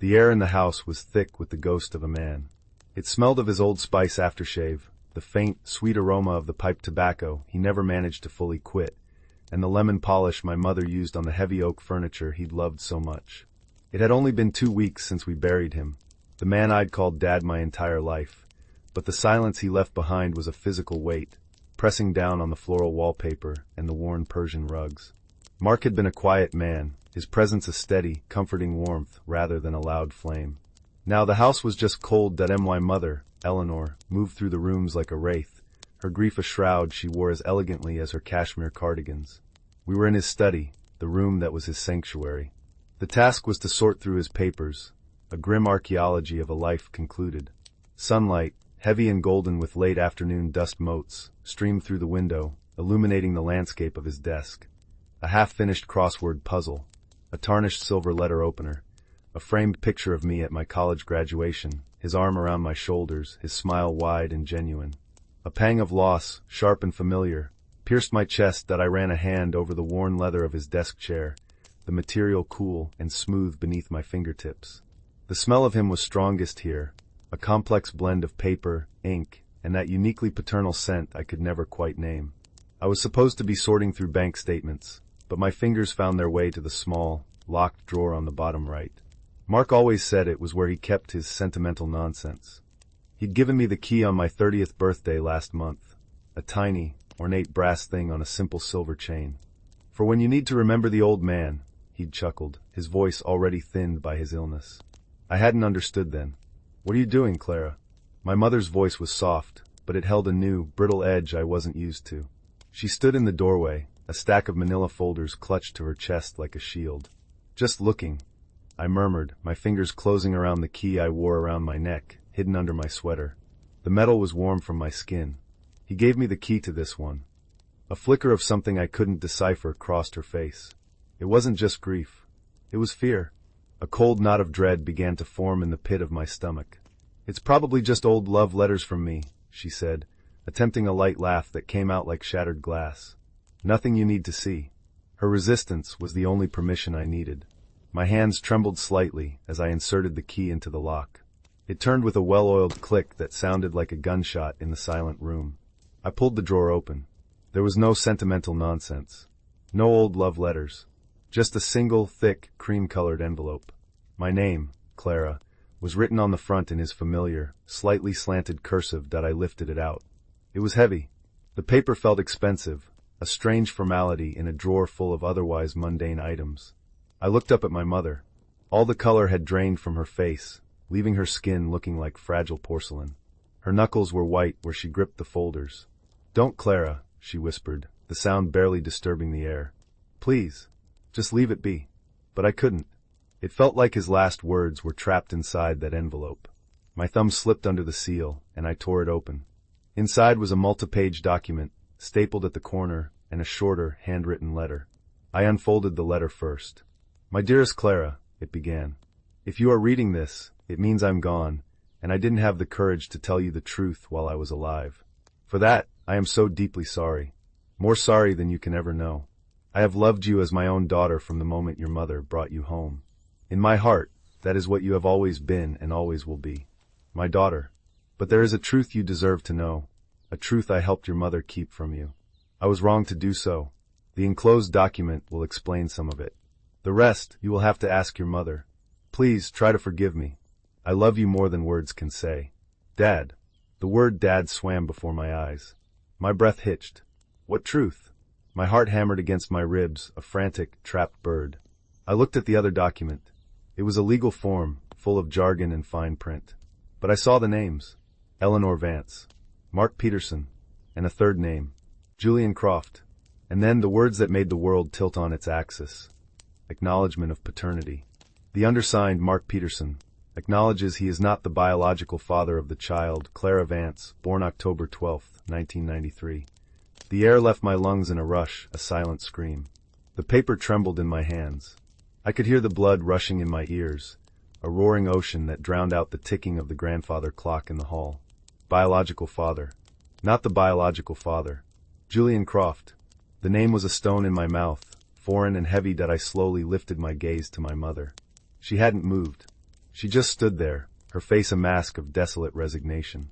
The air in the house was thick with the ghost of a man. It smelled of his Old Spice aftershave, the faint, sweet aroma of the pipe tobacco he never managed to fully quit, and the lemon polish my mother used on the heavy oak furniture he'd loved so much. It had only been 2 weeks since we buried him, the man I'd called Dad my entire life, but the silence he left behind was a physical weight, pressing down on the floral wallpaper and the worn Persian rugs. Mark had been a quiet man, his presence a steady, comforting warmth rather than a loud flame. Now the house was just cold that my mother, Eleanor, moved through the rooms like a wraith, her grief a shroud she wore as elegantly as her cashmere cardigans. We were in his study, the room that was his sanctuary. The task was to sort through his papers, a grim archaeology of a life concluded. Sunlight, heavy and golden with late afternoon dust motes, streamed through the window, illuminating the landscape of his desk. A half-finished crossword puzzle, a tarnished silver letter opener, a framed picture of me at my college graduation, his arm around my shoulders, his smile wide and genuine. A pang of loss, sharp and familiar, pierced my chest that I ran a hand over the worn leather of his desk chair, the material cool and smooth beneath my fingertips. The smell of him was strongest here, a complex blend of paper, ink, and that uniquely paternal scent I could never quite name. I was supposed to be sorting through bank statements, but my fingers found their way to the small, locked drawer on the bottom right. Mark always said it was where he kept his sentimental nonsense. He'd given me the key on my 30th birthday last month, a tiny, ornate brass thing on a simple silver chain. For when you need to remember the old man, he'd chuckled, his voice already thinned by his illness. I hadn't understood then. What are you doing, Clara? My mother's voice was soft, but it held a new, brittle edge I wasn't used to. She stood in the doorway, a stack of manila folders clutched to her chest like a shield. Just looking, I murmured, my fingers closing around the key I wore around my neck, hidden under my sweater. The metal was warm from my skin. He gave me the key to this one. A flicker of something I couldn't decipher crossed her face. It wasn't just grief. It was fear. A cold knot of dread began to form in the pit of my stomach. It's probably just old love letters from me, she said, attempting a light laugh that came out like shattered glass. Nothing you need to see. Her resistance was the only permission I needed. My hands trembled slightly as I inserted the key into the lock. It turned with a well-oiled click that sounded like a gunshot in the silent room. I pulled the drawer open. There was no sentimental nonsense. No old love letters. Just a single, thick, cream-colored envelope. My name, Clara, was written on the front in his familiar, slightly slanted cursive that I lifted it out. It was heavy. The paper felt expensive, a strange formality in a drawer full of otherwise mundane items. I looked up at my mother. All the color had drained from her face, leaving her skin looking like fragile porcelain. Her knuckles were white where she gripped the folders. "Don't, Clara," she whispered, the sound barely disturbing the air. "Please, just leave it be." But I couldn't. It felt like his last words were trapped inside that envelope. My thumb slipped under the seal, and I tore it open. Inside was a multi-page document, stapled at the corner, and a shorter, handwritten letter. I unfolded the letter first. "My dearest Clara," it began. "If you are reading this, it means I'm gone, and I didn't have the courage to tell you the truth while I was alive. For that, I am so deeply sorry. More sorry than you can ever know. I have loved you as my own daughter from the moment your mother brought you home. In my heart, that is what you have always been and always will be. My daughter. But there is a truth you deserve to know, a truth I helped your mother keep from you. I was wrong to do so. The enclosed document will explain some of it. The rest, you will have to ask your mother. Please try to forgive me. I love you more than words can say. Dad." The word Dad swam before my eyes. My breath hitched. What truth? My heart hammered against my ribs, a frantic, trapped bird. I looked at the other document. It was a legal form, full of jargon and fine print. But I saw the names. Eleanor Vance, Mark Peterson, and a third name, Julian Croft. And then the words that made the world tilt on its axis. Acknowledgement of paternity. The undersigned, Mark Peterson, acknowledges he is not the biological father of the child, Clara Vance, born October 12, 1993. The air left my lungs in a rush, a silent scream. The paper trembled in my hands. I could hear the blood rushing in my ears, a roaring ocean that drowned out the ticking of the grandfather clock in the hall. Biological father. Not the biological father. Julian Croft. The name was a stone in my mouth, foreign and heavy that I slowly lifted my gaze to my mother. She hadn't moved. She just stood there, her face a mask of desolate resignation.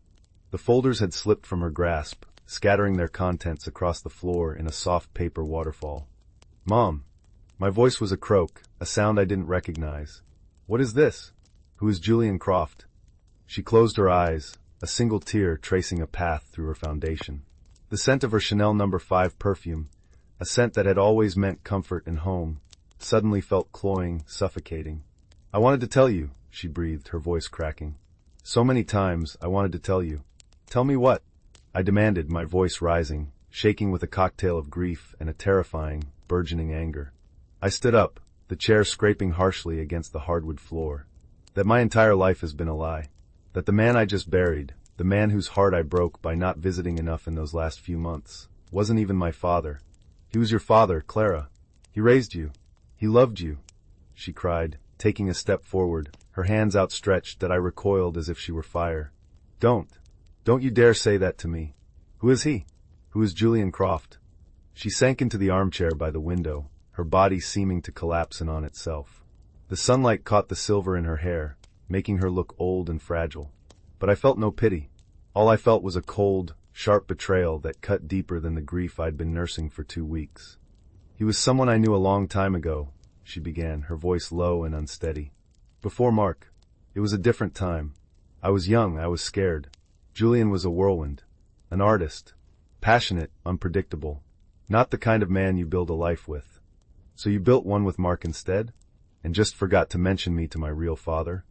The folders had slipped from her grasp, scattering their contents across the floor in a soft paper waterfall. "Mom." My voice was a croak, a sound I didn't recognize. "What is this? Who is Julian Croft?" She closed her eyes, a single tear tracing a path through her foundation. The scent of her Chanel No. 5 perfume, a scent that had always meant comfort and home, suddenly felt cloying, suffocating. "I wanted to tell you," she breathed, her voice cracking. "So many times I wanted to tell you." "Tell me what?" I demanded, my voice rising, shaking with a cocktail of grief and a terrifying, burgeoning anger. I stood up, the chair scraping harshly against the hardwood floor. "That my entire life has been a lie. That the man I just buried, the man whose heart I broke by not visiting enough in those last few months, wasn't even my father. He was your father, Clara. He raised you. He loved you," she cried, taking a step forward, her hands outstretched that I recoiled as if she were fire. Don't you dare say that to me. Who is he? Who is Julian Croft?" She sank into the armchair by the window, her body seeming to collapse in on itself. The sunlight caught the silver in her hair, making her look old and fragile. But I felt no pity. All I felt was a cold, sharp betrayal that cut deeper than the grief I'd been nursing for 2 weeks. "He was someone I knew a long time ago," she began, her voice low and unsteady. "Before Mark. It was a different time. I was young, I was scared. Julian was a whirlwind. An artist. Passionate, unpredictable. Not the kind of man you build a life with. So you built one with Mark instead? And just forgot to mention me to my real father?"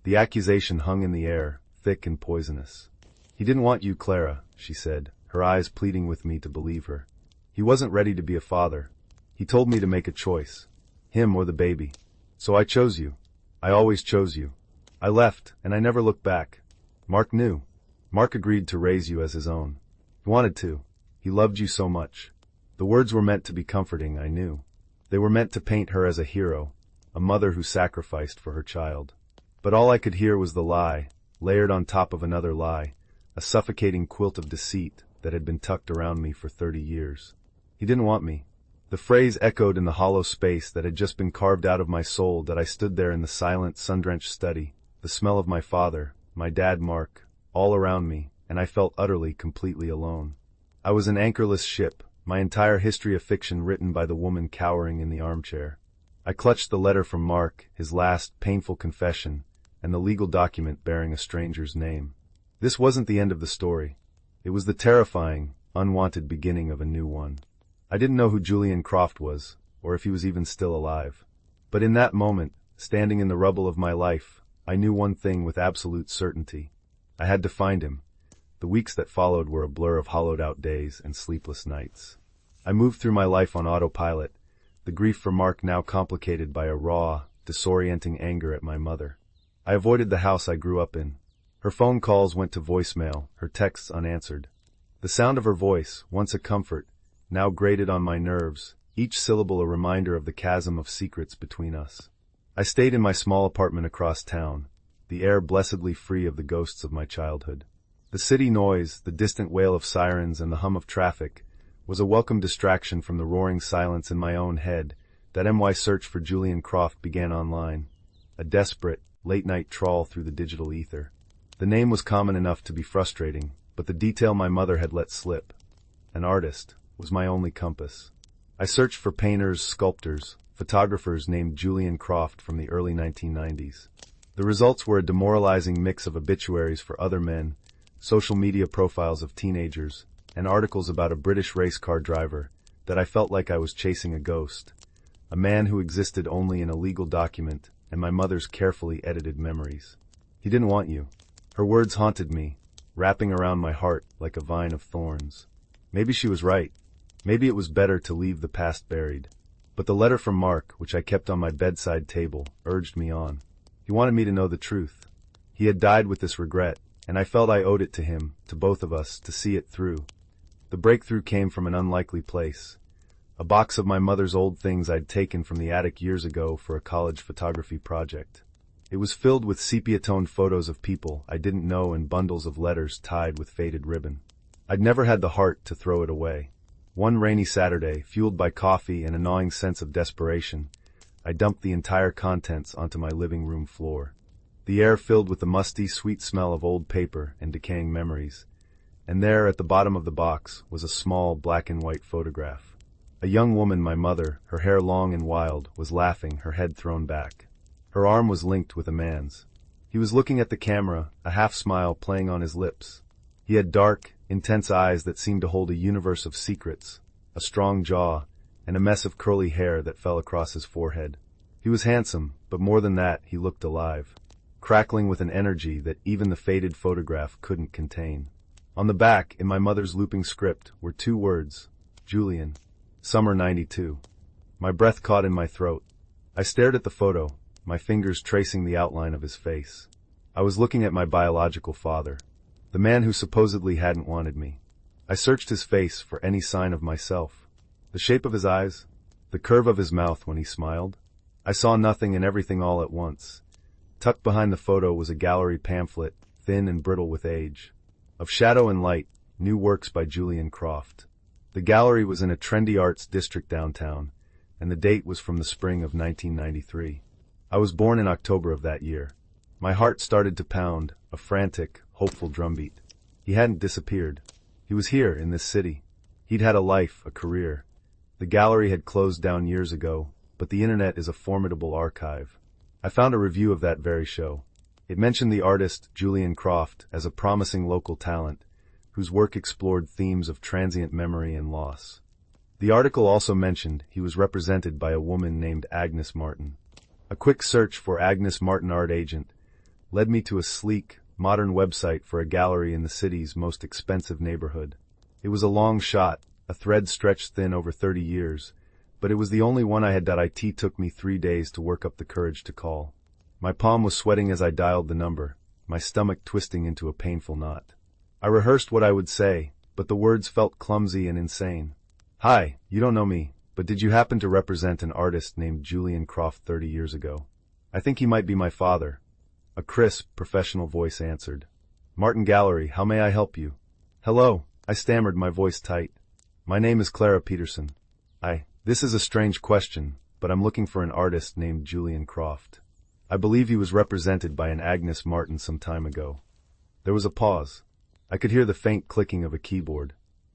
The accusation hung in the air, thick and poisonous. "He didn't want you, Clara," she said, her eyes pleading with me to believe her. "He wasn't ready to be a father. He told me to make a choice. Him or the baby. So I chose you. I always chose you. I left, and I never looked back. Mark knew. Mark agreed to raise you as his own. He wanted to. He loved you so much." The words were meant to be comforting, I knew. They were meant to paint her as a hero, a mother who sacrificed for her child. But all I could hear was the lie, layered on top of another lie, a suffocating quilt of deceit that had been tucked around me for 30 years. "He didn't want me." The phrase echoed in the hollow space that had just been carved out of my soul that I stood there in the silent, sun-drenched study, the smell of my father, my dad Mark, all around me, and I felt utterly, completely alone. I was an anchorless ship, my entire history a fiction written by the woman cowering in the armchair. I clutched the letter from Mark, his last, painful confession, and the legal document bearing a stranger's name. This wasn't the end of the story. It was the terrifying, unwanted beginning of a new one. I didn't know who Julian Croft was, or if he was even still alive. But in that moment, standing in the rubble of my life, I knew one thing with absolute certainty. I had to find him. The weeks that followed were a blur of hollowed-out days and sleepless nights. I moved through my life on autopilot, the grief for Mark now complicated by a raw, disorienting anger at my mother. I avoided the house I grew up in. Her phone calls went to voicemail, her texts unanswered. The sound of her voice, once a comfort, now grated on my nerves, each syllable a reminder of the chasm of secrets between us. I stayed in my small apartment across town, the air blessedly free of the ghosts of my childhood. The city noise, the distant wail of sirens and the hum of traffic, was a welcome distraction from the roaring silence in my own head. That MY search for Julian Croft began online, a desperate, late-night trawl through the digital ether. The name was common enough to be frustrating, but the detail my mother had let slip, an artist, was my only compass. I searched for painters, sculptors, photographers named Julian Croft from the early 1990s. The results were a demoralizing mix of obituaries for other men, social media profiles of teenagers, and articles about a British race car driver that I felt like I was chasing a ghost, a man who existed only in a legal document and my mother's carefully edited memories. "He didn't want you." Her words haunted me, wrapping around my heart like a vine of thorns. Maybe she was right. Maybe it was better to leave the past buried. But the letter from Mark, which I kept on my bedside table, urged me on. He wanted me to know the truth. He had died with this regret, and I felt I owed it to him, to both of us, to see it through. The breakthrough came from an unlikely place. A box of my mother's old things I'd taken from the attic years ago for a college photography project. It was filled with sepia-toned photos of people I didn't know and bundles of letters tied with faded ribbon. I'd never had the heart to throw it away. One rainy Saturday, fueled by coffee and a gnawing sense of desperation, I dumped the entire contents onto my living room floor. the air filled with the musty, sweet smell of old paper and decaying memories. And there, at the bottom of the box, was a small black-and-white photograph. A young woman, my mother, her hair long and wild, was laughing, her head thrown back. Her arm was linked with a man's. He was looking at the camera, a half-smile playing on his lips. He had dark, intense eyes that seemed to hold a universe of secrets, a strong jaw, and a mess of curly hair that fell across his forehead. He was handsome, but more than that, he looked alive, crackling with an energy that even the faded photograph couldn't contain. On the back, in my mother's looping script, were 2 words, Julian. Summer 92. My breath caught in my throat. I stared at the photo, my fingers tracing the outline of his face. I was looking at my biological father, the man who supposedly hadn't wanted me. I searched his face for any sign of myself. The shape of his eyes, the curve of his mouth when he smiled. I saw nothing and everything all at once. Tucked behind the photo was a gallery pamphlet, thin and brittle with age. Of Shadow and Light, New Works by Julian Croft. The gallery was in a trendy arts district downtown, and the date was from the spring of 1993. I was born in October of that year. My heart started to pound, a frantic, hopeful drumbeat. He hadn't disappeared. He was here, in this city. He'd had a life, a career. The gallery had closed down years ago, but the internet is a formidable archive. I found a review of that very show. It mentioned the artist, Julian Croft, as a promising local talent, whose work explored themes of transient memory and loss. The article also mentioned he was represented by a woman named Agnes Martin. A quick search for Agnes Martin art agent led me to a sleek, modern website for a gallery in the city's most expensive neighborhood. It was a long shot, a thread stretched thin over 30 years, but it was the only one I had. It took me 3 days to work up the courage to call. My palm was sweating as I dialed the number, my stomach twisting into a painful knot. I rehearsed what I would say, but the words felt clumsy and insane. Hi, you don't know me, but did you happen to represent an artist named Julian Croft 30 years ago? I think he might be my father. A crisp, professional voice answered. Martin Gallery, how may I help you? Hello, I stammered, my voice tight. My name is Clara Peterson. This is a strange question, but I'm looking for an artist named Julian Croft. I believe he was represented by an Agnes Martin some time ago. There was a pause. I could hear the faint clicking of a keyboard.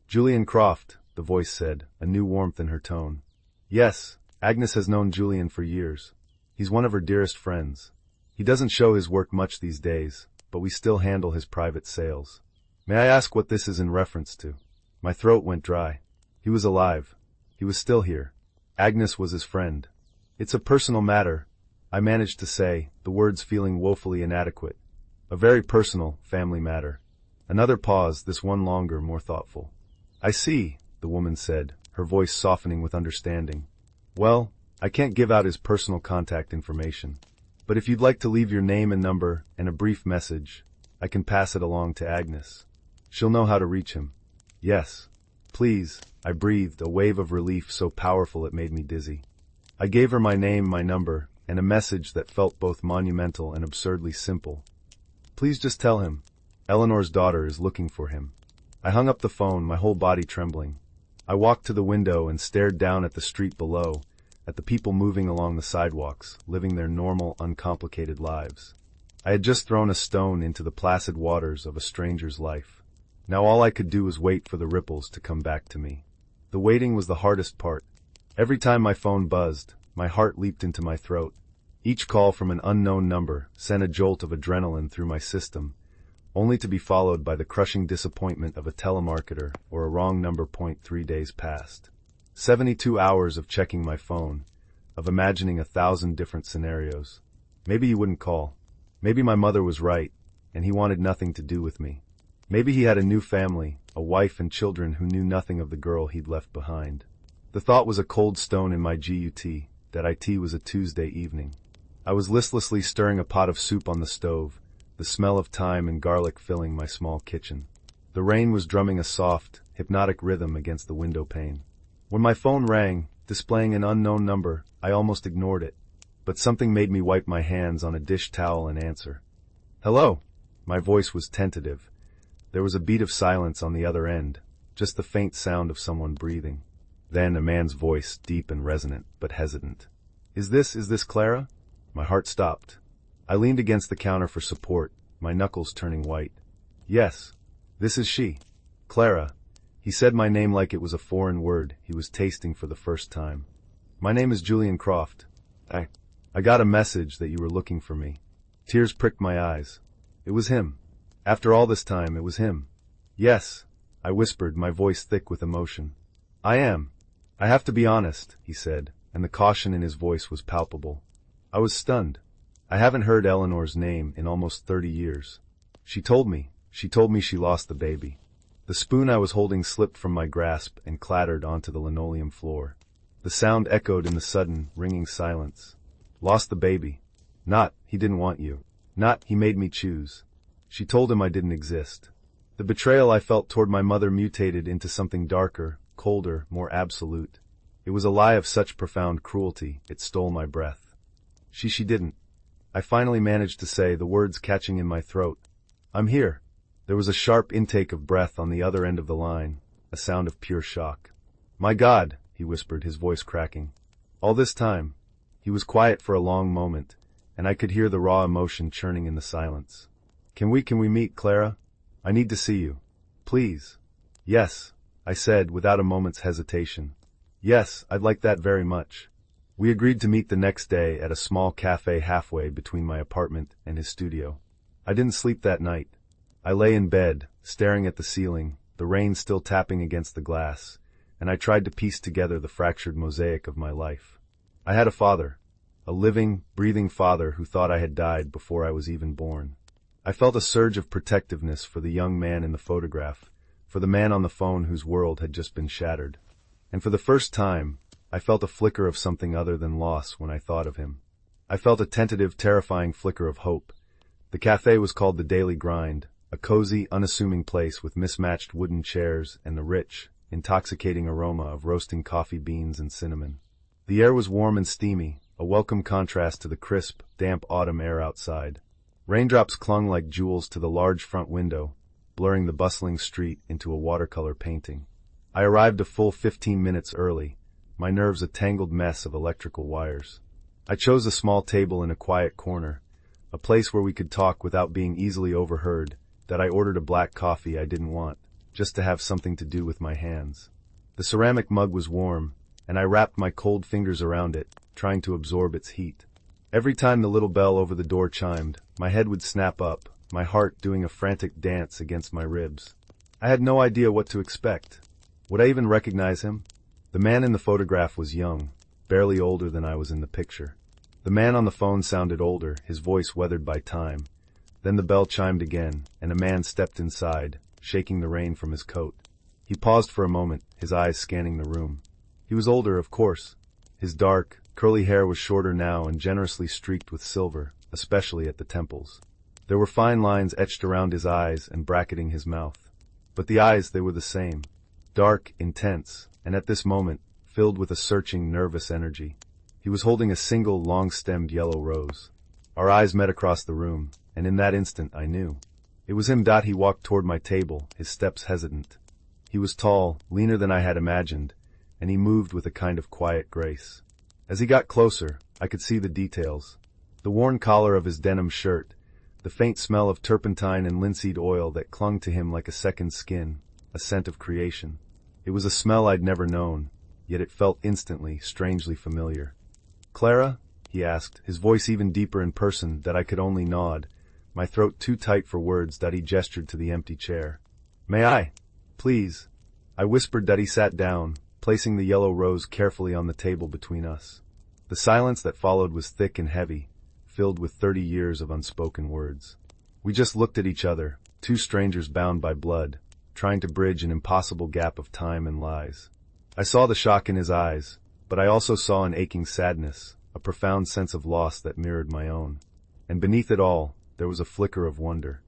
Julian Croft, the voice said, a new warmth in her tone. Yes, Agnes has known Julian for years. He's one of her dearest friends. He doesn't show his work much these days, but we still handle his private sales. May I ask what this is in reference to? My throat went dry. He was alive. He was still here. Agnes was his friend. It's a personal matter, I managed to say, the words feeling woefully inadequate. A very personal, family matter. Another pause, this one longer, more thoughtful. I see, the woman said, her voice softening with understanding. Well, I can't give out his personal contact information. But if you'd like to leave your name and number and a brief message, I can pass it along to Agnes. She'll know how to reach him. Yes. Please, I breathed, a wave of relief so powerful it made me dizzy. I gave her my name, my number, and a message that felt both monumental and absurdly simple. Please just tell him. Eleanor's daughter is looking for him. I hung up the phone, my whole body trembling. I walked to the window and stared down at the street below, at the people moving along the sidewalks, living their normal, uncomplicated lives. I had just thrown a stone into the placid waters of a stranger's life. Now all I could do was wait for the ripples to come back to me. The waiting was the hardest part. Every time my phone buzzed, my heart leaped into my throat. Each call from an unknown number sent a jolt of adrenaline through my system, only to be followed by the crushing disappointment of a telemarketer or a wrong number. 3 days passed. 72 hours of checking my phone, of imagining 1,000 different scenarios. Maybe he wouldn't call. Maybe my mother was right, and he wanted nothing to do with me. Maybe he had a new family, a wife and children who knew nothing of the girl he'd left behind. The thought was a cold stone in my gut. That it was a Tuesday evening. I was listlessly stirring a pot of soup on the stove, the smell of thyme and garlic filling my small kitchen. The rain was drumming a soft, hypnotic rhythm against the window pane. When my phone rang, displaying an unknown number, I almost ignored it. But something made me wipe my hands on a dish towel and answer. Hello? My voice was tentative. There was a beat of silence on the other end, just the faint sound of someone breathing. Then a man's voice, deep and resonant, but hesitant. Is this Clara? My heart stopped. I leaned against the counter for support, my knuckles turning white. Yes. This is she. Clara. He said my name like it was a foreign word he was tasting for the first time. My name is Julian Croft. I got a message that you were looking for me. Tears pricked my eyes. It was him. After all this time, it was him. Yes, I whispered, my voice thick with emotion. I am. I have to be honest, he said, and the caution in his voice was palpable. I was stunned. I haven't heard Eleanor's name in almost 30 years. She told me she lost the baby. The spoon I was holding slipped from my grasp and clattered onto the linoleum floor. The sound echoed in the sudden, ringing silence. Lost the baby. Not, he didn't want you. Not, he made me choose. She told him I didn't exist. The betrayal I felt toward my mother mutated into something darker, colder, more absolute. It was a lie of such profound cruelty, it stole my breath. She didn't. I finally managed to say, the words catching in my throat. I'm here. There was a sharp intake of breath on the other end of the line, a sound of pure shock. My God, he whispered, his voice cracking. All this time. He was quiet for a long moment, and I could hear the raw emotion churning in the silence. Can we meet, Clara? I need to see you. Please. Yes, I said without a moment's hesitation. Yes, I'd like that very much. We agreed to meet the next day at a small cafe halfway between my apartment and his studio. I didn't sleep that night. I lay in bed, staring at the ceiling, the rain still tapping against the glass, and I tried to piece together the fractured mosaic of my life. I had a father, a living, breathing father who thought I had died before I was even born. I felt a surge of protectiveness for the young man in the photograph, for the man on the phone whose world had just been shattered. And for the first time, I felt a flicker of something other than loss when I thought of him. I felt a tentative, terrifying flicker of hope. The cafe was called The Daily Grind, a cozy, unassuming place with mismatched wooden chairs and the rich, intoxicating aroma of roasting coffee beans and cinnamon. The air was warm and steamy, a welcome contrast to the crisp, damp autumn air outside. Raindrops clung like jewels to the large front window, blurring the bustling street into a watercolor painting. I arrived a full 15 minutes early, my nerves a tangled mess of electrical wires. I chose a small table in a quiet corner, a place where we could talk without being easily overheard, that I ordered a black coffee I didn't want, just to have something to do with my hands. The ceramic mug was warm, and I wrapped my cold fingers around it, trying to absorb its heat. Every time the little bell over the door chimed, my head would snap up, my heart doing a frantic dance against my ribs. I had no idea what to expect. Would I even recognize him? The man in the photograph was young, barely older than I was in the picture. The man on the phone sounded older, his voice weathered by time. Then the bell chimed again, and a man stepped inside, shaking the rain from his coat. He paused for a moment, his eyes scanning the room. He was older, of course. His dark, curly hair was shorter now and generously streaked with silver, especially at the temples. There were fine lines etched around his eyes and bracketing his mouth. But the eyes, they were the same. Dark, intense, and at this moment, filled with a searching, nervous energy. He was holding a single, long-stemmed yellow rose. Our eyes met across the room, and in that instant I knew. It was him. He walked toward my table, his steps hesitant. He was tall, leaner than I had imagined, and he moved with a kind of quiet grace. As he got closer, I could see the details. The worn collar of his denim shirt, the faint smell of turpentine and linseed oil that clung to him like a second skin, a scent of creation. It was a smell I'd never known, yet it felt instantly, strangely familiar. Clara? He asked, his voice even deeper in person that I could only nod, my throat too tight for words. He gestured to the empty chair. May I? Please. I whispered. He sat down, placing the yellow rose carefully on the table between us. The silence that followed was thick and heavy, filled with 30 years of unspoken words. We just looked at each other, two strangers bound by blood, trying to bridge an impossible gap of time and lies. I saw the shock in his eyes, but I also saw an aching sadness, a profound sense of loss that mirrored my own. And beneath it all, there was a flicker of wonder.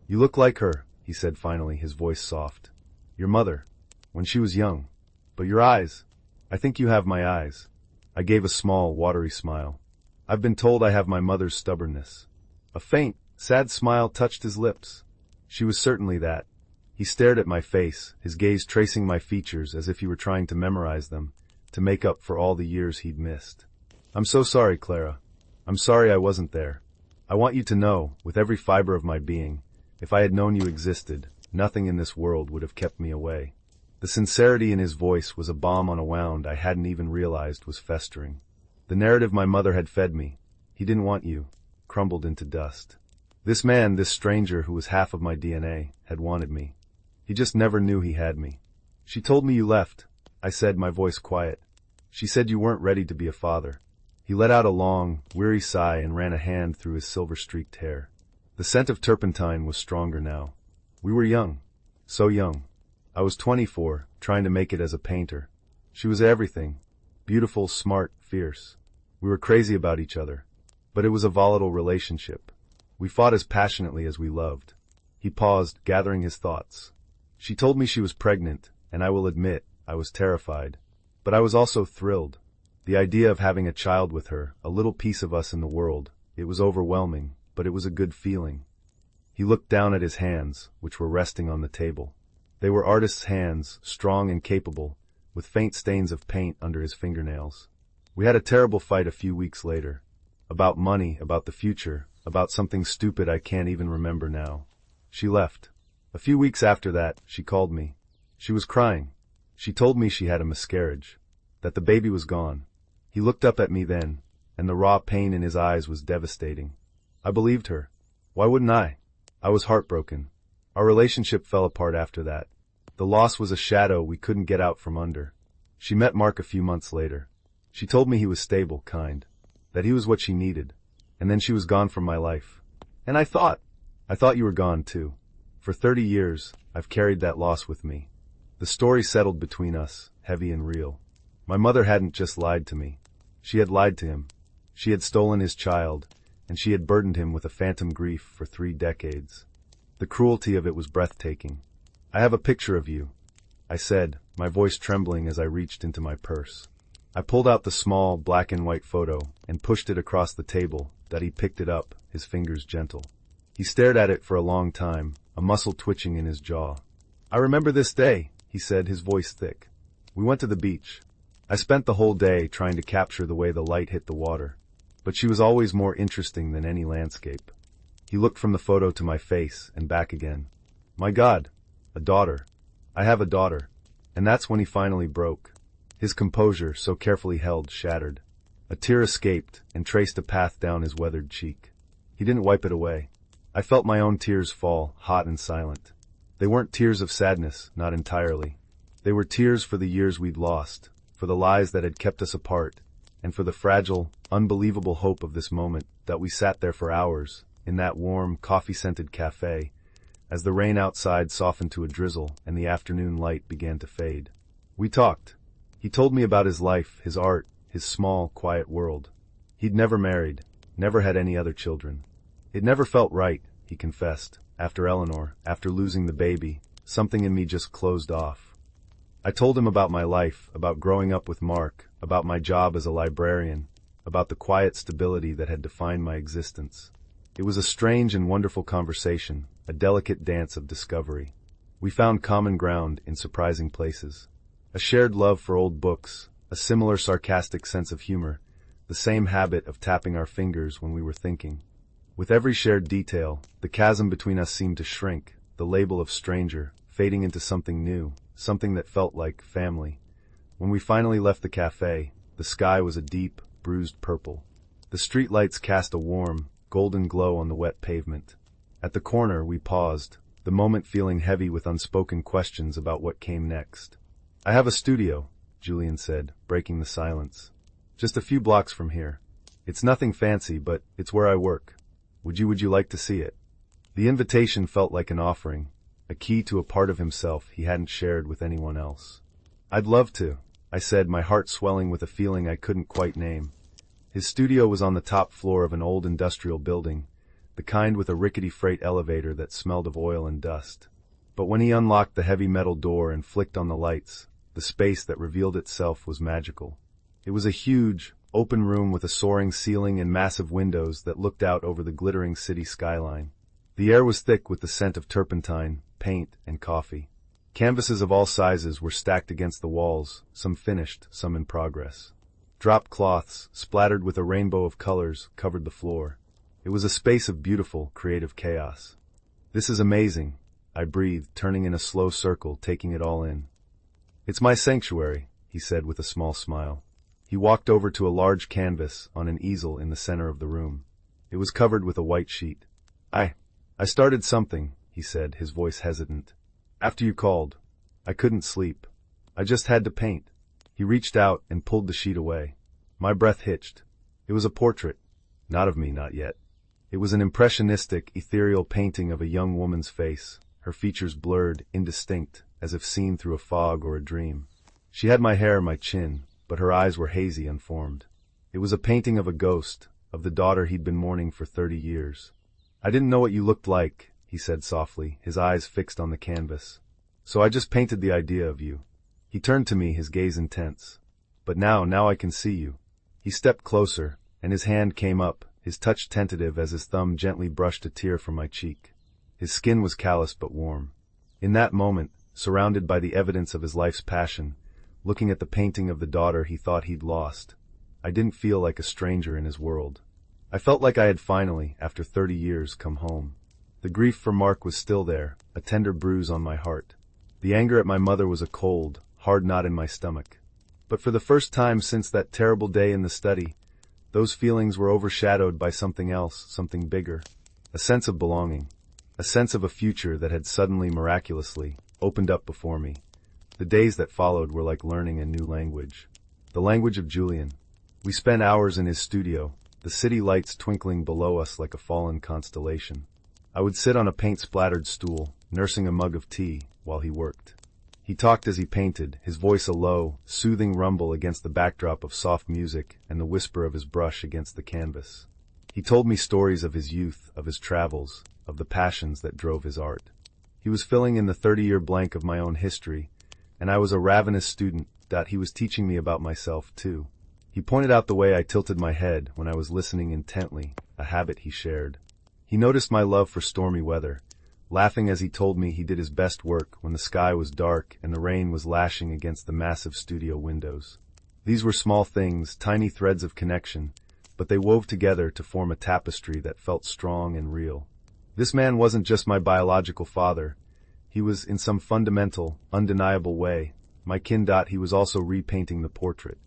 You look like her, he said finally, his voice soft. Your mother, when she was young. But your eyes, I think you have my eyes. I gave a small, watery smile. I've been told I have my mother's stubbornness. A faint, sad smile touched his lips. She was certainly that. He stared at my face, his gaze tracing my features as if he were trying to memorize them, to make up for all the years he'd missed. I'm so sorry, Clara. I'm sorry I wasn't there. I want you to know, with every fiber of my being, if I had known you existed, nothing in this world would have kept me away. The sincerity in his voice was a balm on a wound I hadn't even realized was festering. The narrative my mother had fed me, he didn't want you, crumbled into dust. This man, this stranger who was half of my DNA, had wanted me. He just never knew he had me. She told me you left, I said, my voice quiet. She said you weren't ready to be a father. He let out a long, weary sigh and ran a hand through his silver-streaked hair. The scent of turpentine was stronger now. We were young. So young. I was 24, trying to make it as a painter. She was everything. Beautiful, smart, fierce. We were crazy about each other. But it was a volatile relationship. We fought as passionately as we loved. He paused, gathering his thoughts. She told me she was pregnant, and I will admit, I was terrified. But I was also thrilled. The idea of having a child with her, a little piece of us in the world, it was overwhelming, but it was a good feeling. He looked down at his hands, which were resting on the table. They were artist's hands, strong and capable, with faint stains of paint under his fingernails. We had a terrible fight a few weeks later. About money, about the future, about something stupid I can't even remember now. She left. A few weeks after that, she called me. She was crying. She told me she had a miscarriage, that the baby was gone. He looked up at me then, and the raw pain in his eyes was devastating. I believed her. Why wouldn't I? I was heartbroken. Our relationship fell apart after that. The loss was a shadow we couldn't get out from under. She met Mark a few months later. She told me he was stable, kind, that he was what she needed, and then she was gone from my life. And I thought you were gone too. For 30 years, I've carried that loss with me. The story settled between us, heavy and real. My mother hadn't just lied to me. She had lied to him. She had stolen his child, and she had burdened him with a phantom grief for 3 decades. The cruelty of it was breathtaking. I have a picture of you, I said, my voice trembling as I reached into my purse. I pulled out the small, black and white photo and pushed it across the table, that he picked it up, his fingers gentle. He stared at it for a long time, a muscle twitching in his jaw. I remember this day, he said, his voice thick. We went to the beach. I spent the whole day trying to capture the way the light hit the water, but she was always more interesting than any landscape. He looked from the photo to my face and back again. My God, a daughter. I have a daughter. And that's when he finally broke. His composure, so carefully held, shattered. A tear escaped and traced a path down his weathered cheek. He didn't wipe it away. I felt my own tears fall, hot and silent. They weren't tears of sadness, not entirely. They were tears for the years we'd lost, for the lies that had kept us apart, and for the fragile, unbelievable hope of this moment that we sat there for hours, in that warm, coffee-scented cafe, as the rain outside softened to a drizzle and the afternoon light began to fade. We talked. He told me about his life, his art, his small, quiet world. He'd never married, never had any other children. It never felt right, he confessed. After Eleanor, after losing the baby, something in me just closed off. I told him about my life, about growing up with Mark, about my job as a librarian, about the quiet stability that had defined my existence. It was a strange and wonderful conversation, a delicate dance of discovery. We found common ground in surprising places. A shared love for old books, a similar sarcastic sense of humor, the same habit of tapping our fingers when we were thinking. With every shared detail, the chasm between us seemed to shrink, the label of stranger fading into something new, something that felt like family. When we finally left the cafe, the sky was a deep, bruised purple. The streetlights cast a warm, golden glow on the wet pavement. At the corner, we paused, the moment feeling heavy with unspoken questions about what came next. I have a studio, Julian said, breaking the silence. Just a few blocks from here. It's nothing fancy, but it's where I work. Would you like to see it? The invitation felt like an offering, a key to a part of himself he hadn't shared with anyone else. I'd love to, I said, my heart swelling with a feeling I couldn't quite name. His studio was on the top floor of an old industrial building, the kind with a rickety freight elevator that smelled of oil and dust. But when he unlocked the heavy metal door and flicked on the lights, the space that revealed itself was magical. It was a huge, open room with a soaring ceiling and massive windows that looked out over the glittering city skyline. The air was thick with the scent of turpentine, paint, and coffee. Canvases of all sizes were stacked against the walls, some finished, some in progress. Drop cloths, splattered with a rainbow of colors, covered the floor. It was a space of beautiful, creative chaos. "This is amazing," I breathed, turning in a slow circle, taking it all in. "It's my sanctuary," he said with a small smile. He walked over to a large canvas on an easel in the center of the room. It was covered with a white sheet. I started something," he said, his voice hesitant. "After you called. I couldn't sleep. I just had to paint." He reached out and pulled the sheet away. My breath hitched. It was a portrait. Not of me, not yet. It was an impressionistic, ethereal painting of a young woman's face, her features blurred, indistinct, as if seen through a fog or a dream. She had my hair, my chin, but her eyes were hazy, unformed. It was a painting of a ghost, of the daughter he'd been mourning for 30 years. "I didn't know what you looked like," he said softly, his eyes fixed on the canvas. "So I just painted the idea of you." He turned to me, his gaze intense. "But now I can see you." He stepped closer, and his hand came up, his touch tentative as his thumb gently brushed a tear from my cheek. His skin was callous but warm. In that moment, surrounded by the evidence of his life's passion, looking at the painting of the daughter he thought he'd lost, I didn't feel like a stranger in his world. I felt like I had finally, after 30 years, come home. The grief for Mark was still there, a tender bruise on my heart. The anger at my mother was a cold, hard knot in my stomach. But for the first time since that terrible day in the study, those feelings were overshadowed by something else, something bigger. A sense of belonging. A sense of a future that had suddenly, miraculously, opened up before me. The days that followed were like learning a new language. The language of Julian. We spent hours in his studio, the city lights twinkling below us like a fallen constellation. I would sit on a paint-splattered stool, nursing a mug of tea, while he worked. He talked as he painted, his voice a low, soothing rumble against the backdrop of soft music and the whisper of his brush against the canvas. He told me stories of his youth, of his travels, of the passions that drove his art. He was filling in the 30-year blank of my own history, and I was a ravenous student that he was teaching me about myself, too. He pointed out the way I tilted my head when I was listening intently, a habit he shared. He noticed my love for stormy weather, laughing as he told me he did his best work when the sky was dark and the rain was lashing against the massive studio windows. These were small things, tiny threads of connection, but they wove together to form a tapestry that felt strong and real. This man wasn't just my biological father. He was, in some fundamental, undeniable way, my kin. He was also repainting the portrait.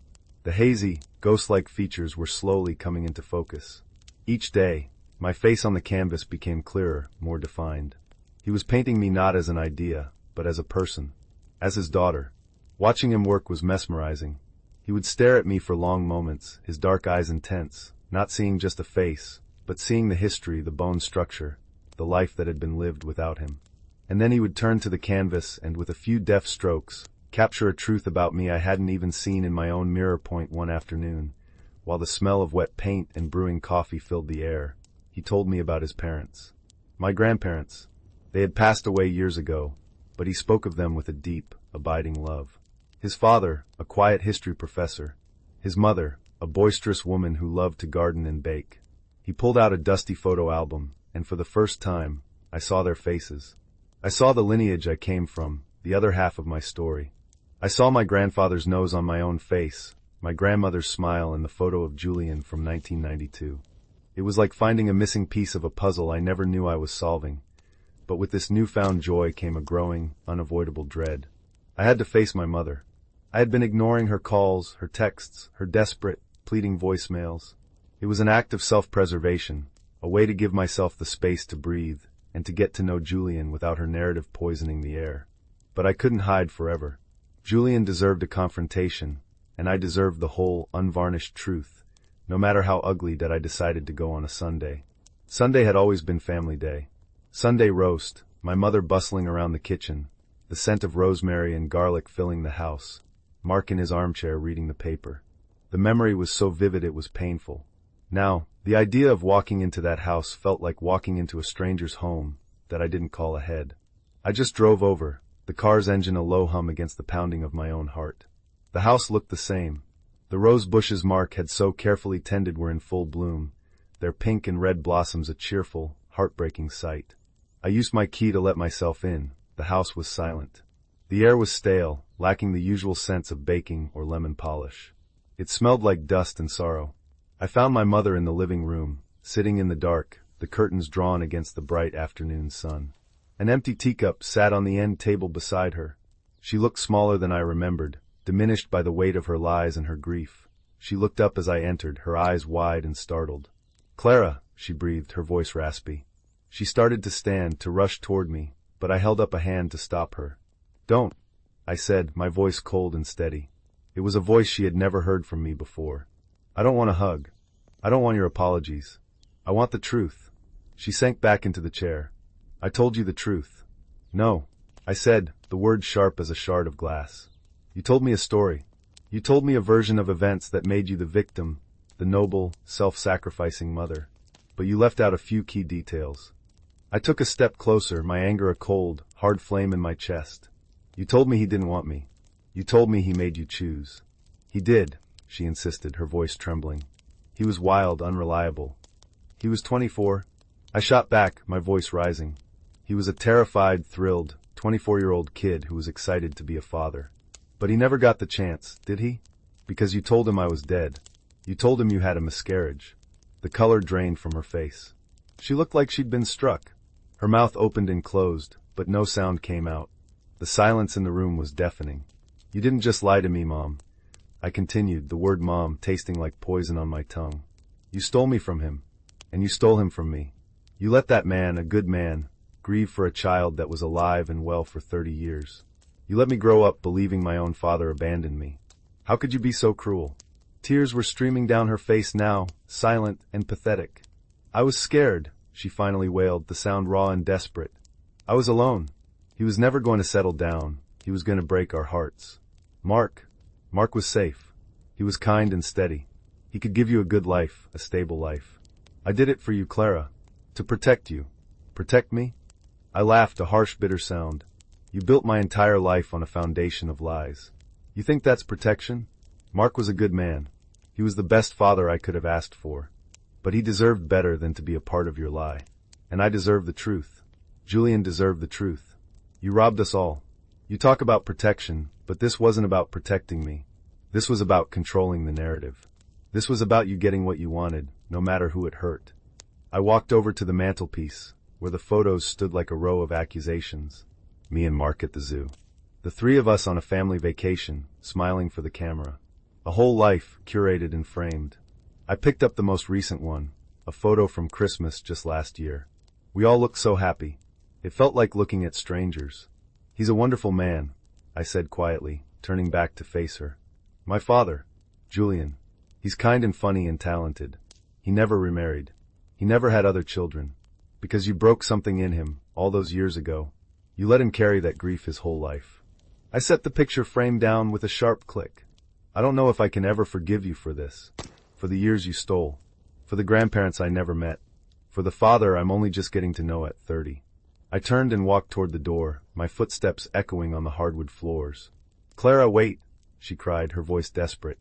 The hazy, ghost-like features were slowly coming into focus. Each day, my face on the canvas became clearer, more defined. He was painting me not as an idea, but as a person, as his daughter. Watching him work was mesmerizing. He would stare at me for long moments, his dark eyes intense, not seeing just a face, but seeing the history, the bone structure, the life that had been lived without him. And then he would turn to the canvas and, with a few deft strokes, capture a truth about me I hadn't even seen in my own mirror point one afternoon. While the smell of wet paint and brewing coffee filled the air, he told me about his parents. My grandparents. They had passed away years ago, but he spoke of them with a deep, abiding love. His father, a quiet history professor. His mother, a boisterous woman who loved to garden and bake. He pulled out a dusty photo album, and for the first time, I saw their faces. I saw the lineage I came from, the other half of my story. I saw my grandfather's nose on my own face, my grandmother's smile in the photo of Julian from 1992. It was like finding a missing piece of a puzzle I never knew I was solving. But with this newfound joy came a growing, unavoidable dread. I had to face my mother. I had been ignoring her calls, her texts, her desperate, pleading voicemails. It was an act of self-preservation, a way to give myself the space to breathe and to get to know Julian without her narrative poisoning the air. But I couldn't hide forever. Julian deserved a confrontation, and I deserved the whole, unvarnished truth, no matter how ugly that I decided to go on a Sunday. Sunday had always been family day. Sunday roast, my mother bustling around the kitchen, the scent of rosemary and garlic filling the house, Mark in his armchair reading the paper. The memory was so vivid it was painful. Now, the idea of walking into that house felt like walking into a stranger's home that I didn't call ahead. I just drove over, the car's engine a low hum against the pounding of my own heart. The house looked the same. The rose bushes Mark had so carefully tended were in full bloom, their pink and red blossoms a cheerful, heartbreaking sight. I used my key to let myself in. The house was silent. The air was stale, lacking the usual sense of baking or lemon polish. It smelled like dust and sorrow. I found my mother in the living room, sitting in the dark, the curtains drawn against the bright afternoon sun. An empty teacup sat on the end table beside her. She looked smaller than I remembered, diminished by the weight of her lies and her grief. She looked up as I entered, her eyes wide and startled. "Clara," she breathed, her voice raspy. She started to stand, to rush toward me, but I held up a hand to stop her. "Don't," I said, my voice cold and steady. It was a voice she had never heard from me before. "I don't want a hug. I don't want your apologies. I want the truth." She sank back into the chair. "I told you the truth." "No," I said, the word sharp as a shard of glass. "You told me a story. You told me a version of events that made you the victim, the noble, self-sacrificing mother. But you left out a few key details." I took a step closer, my anger a cold, hard flame in my chest. "You told me he didn't want me. You told me he made you choose." "He did," she insisted, her voice trembling. "He was wild, unreliable. He was 24. I shot back, my voice rising. "He was a terrified, thrilled, 24-year-old kid who was excited to be a father. But he never got the chance, did he? Because you told him I was dead. You told him you had a miscarriage." The color drained from her face. She looked like she'd been struck. Her mouth opened and closed, but no sound came out. The silence in the room was deafening. "You didn't just lie to me, Mom," I continued, the word mom tasting like poison on my tongue. "You stole me from him, and you stole him from me. You let that man, a good man, grieve for a child that was alive and well for 30 years. You let me grow up believing my own father abandoned me. How could you be so cruel?" Tears were streaming down her face now, silent and pathetic. "I was scared," she finally wailed, the sound raw and desperate. "I was alone. He was never going to settle down. He was going to break our hearts. Mark was safe. He was kind and steady. He could give you a good life, a stable life. I did it for you, Clara. To protect you." "Protect me?" I laughed, a harsh, bitter sound. "You built my entire life on a foundation of lies. You think that's protection? Mark was a good man. He was the best father I could have asked for. But he deserved better than to be a part of your lie. And I deserve the truth. Julian deserved the truth. You robbed us all. You talk about protection, but this wasn't about protecting me. This was about controlling the narrative. This was about you getting what you wanted, no matter who it hurt." I walked over to the mantelpiece, where the photos stood like a row of accusations. Me and Mark at the zoo. The three of us on a family vacation, smiling for the camera. A whole life, curated and framed. I picked up the most recent one, a photo from Christmas just last year. We all looked so happy. It felt like looking at strangers. "He's a wonderful man," I said quietly, turning back to face her. "My father, Julian. He's kind and funny and talented. He never remarried. He never had other children. Because you broke something in him, all those years ago. You let him carry that grief his whole life." I set the picture frame down with a sharp click. "I don't know if I can ever forgive you for this. For the years you stole. For the grandparents I never met. For the father I'm only just getting to know at 30. I turned and walked toward the door, my footsteps echoing on the hardwood floors. "Clara, wait," she cried, her voice desperate.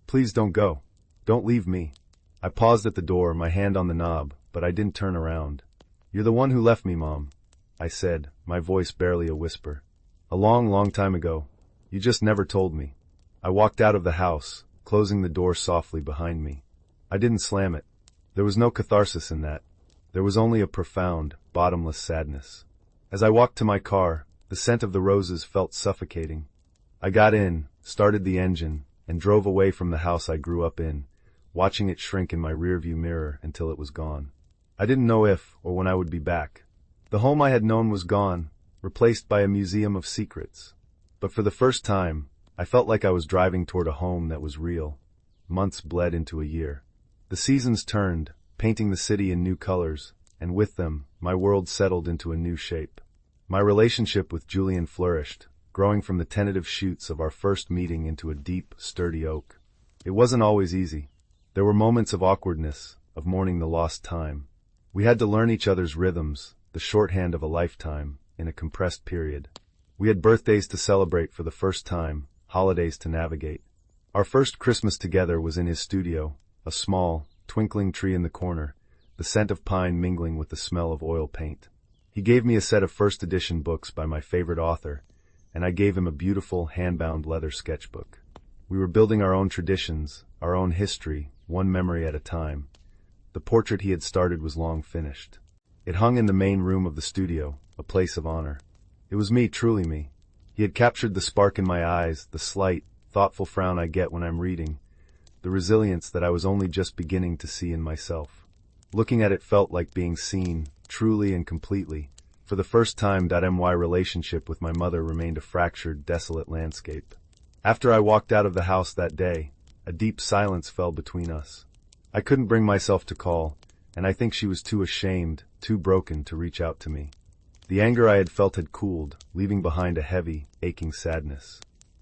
"Please don't go. Don't leave me." I paused at the door, my hand on the knob, but I didn't turn around. "You're the one who left me, Mom," I said, my voice barely a whisper. "A long, long time ago. You just never told me." I walked out of the house, closing the door softly behind me. I didn't slam it. There was no catharsis in that. There was only a profound, bottomless sadness. As I walked to my car, the scent of the roses felt suffocating. I got in, started the engine, and drove away from the house I grew up in, watching it shrink in my rearview mirror until it was gone. I didn't know if or when I would be back. The home I had known was gone, replaced by a museum of secrets. But for the first time, I felt like I was driving toward a home that was real. Months bled into a year. The seasons turned, painting the city in new colors, and with them, my world settled into a new shape. My relationship with Julian flourished, growing from the tentative shoots of our first meeting into a deep, sturdy oak. It wasn't always easy. There were moments of awkwardness, of mourning the lost time. We had to learn each other's rhythms, the shorthand of a lifetime, in a compressed period. We had birthdays to celebrate for the first time, holidays to navigate. Our first Christmas together was in his studio, a small, twinkling tree in the corner, the scent of pine mingling with the smell of oil paint. He gave me a set of first edition books by my favorite author, and I gave him a beautiful, hand-bound leather sketchbook. We were building our own traditions, our own history, one memory at a time. The portrait he had started was long finished. It hung in the main room of the studio, a place of honor. It was me, truly me. He had captured the spark in my eyes, the slight, thoughtful frown I get when I'm reading, the resilience that I was only just beginning to see in myself. Looking at it felt like being seen, truly and completely. For the first time, my relationship with my mother remained a fractured, desolate landscape. After I walked out of the house that day, a deep silence fell between us. I couldn't bring myself to call, and I think she was too ashamed, too broken to reach out to me. The anger I had felt had cooled, leaving behind a heavy, aching sadness.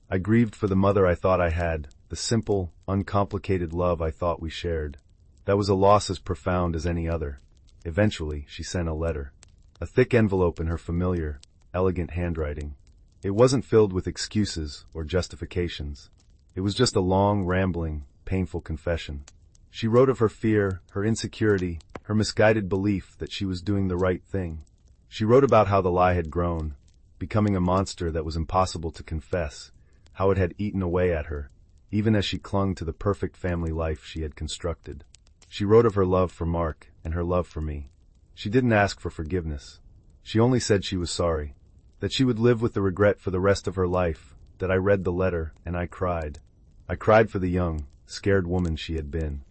I grieved for the mother I thought I had, the simple, uncomplicated love I thought we shared. That was a loss as profound as any other. Eventually, she sent a letter. A thick envelope in her familiar, elegant handwriting. It wasn't filled with excuses or justifications. It was just a long, rambling, painful confession. She wrote of her fear, her insecurity, her misguided belief that she was doing the right thing. She wrote about how the lie had grown, becoming a monster that was impossible to confess, how it had eaten away at her, even as she clung to the perfect family life she had constructed. She wrote of her love for Mark and her love for me. She didn't ask for forgiveness. She only said she was sorry, that she would live with the regret for the rest of her life. That I read the letter and I cried. I cried for the young, scared woman she had been.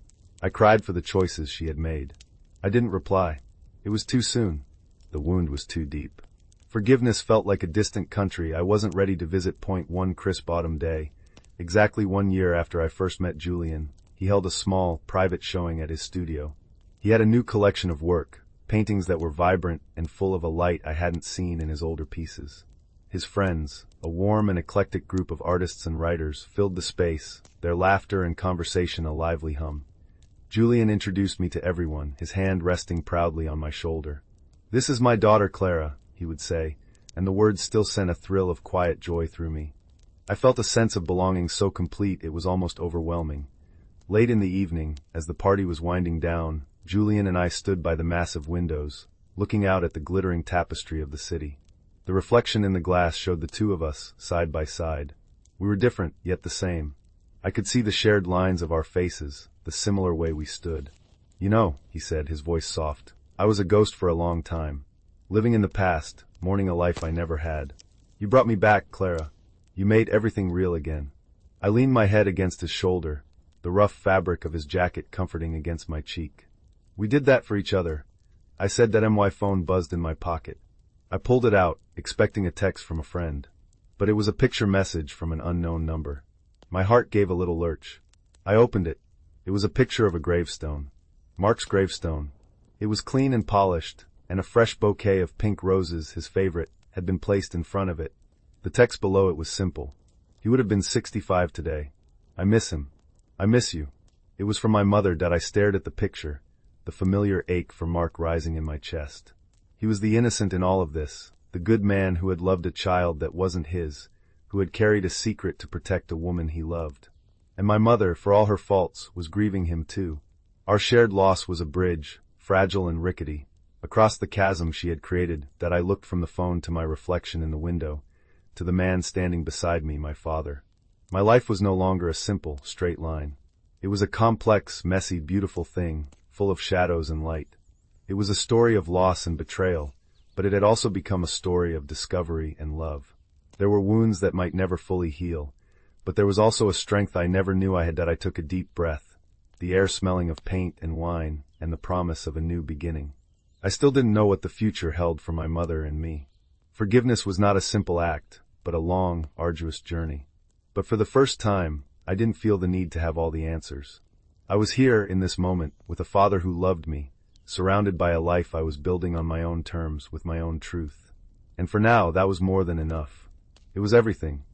I cried for the choices she had made. I didn't reply. It was too soon. The wound was too deep. Forgiveness felt like a distant country I wasn't ready to visit. One crisp autumn day, exactly 1 year after I first met Julian, he held a small, private showing at his studio. He had a new collection of work, paintings that were vibrant and full of a light I hadn't seen in his older pieces. His friends, a warm and eclectic group of artists and writers, filled the space, their laughter and conversation a lively hum. Julian introduced me to everyone, his hand resting proudly on my shoulder. "This is my daughter Clara," he would say, and the words still sent a thrill of quiet joy through me. I felt a sense of belonging so complete it was almost overwhelming. Late in the evening, as the party was winding down, Julian and I stood by the massive windows, looking out at the glittering tapestry of the city. The reflection in the glass showed the two of us, side by side. We were different, yet the same. I could see the shared lines of our faces, the similar way we stood. "You know," he said, his voice soft, "I was a ghost for a long time. Living in the past, mourning a life I never had. You brought me back, Clara. You made everything real again." I leaned my head against his shoulder, the rough fabric of his jacket comforting against my cheek. "We did that for each other." I said. That my phone buzzed in my pocket. I pulled it out, expecting a text from a friend. But it was a picture message from an unknown number. My heart gave a little lurch. I opened it. It was a picture of a gravestone. Mark's gravestone. It was clean and polished, and a fresh bouquet of pink roses, his favorite, had been placed in front of it. The text below it was simple. He would have been 65 today. "I miss him. I miss you." It was from my mother. That I stared at the picture, the familiar ache for Mark rising in my chest. He was the innocent in all of this, the good man who had loved a child that wasn't his, who had carried a secret to protect a woman he loved. And my mother, for all her faults, was grieving him too. Our shared loss was a bridge, fragile and rickety, across the chasm she had created. That I looked from the phone to my reflection in the window, to the man standing beside me, my father. My life was no longer a simple, straight line. It was a complex, messy, beautiful thing, full of shadows and light. It was a story of loss and betrayal, but it had also become a story of discovery and love. There were wounds that might never fully heal, but there was also a strength I never knew I had. That I took a deep breath, the air smelling of paint and wine, and the promise of a new beginning. I still didn't know what the future held for my mother and me. Forgiveness was not a simple act, but a long, arduous journey. But for the first time, I didn't feel the need to have all the answers. I was here, in this moment, with a father who loved me, surrounded by a life I was building on my own terms, with my own truth. And for now, that was more than enough. It was everything.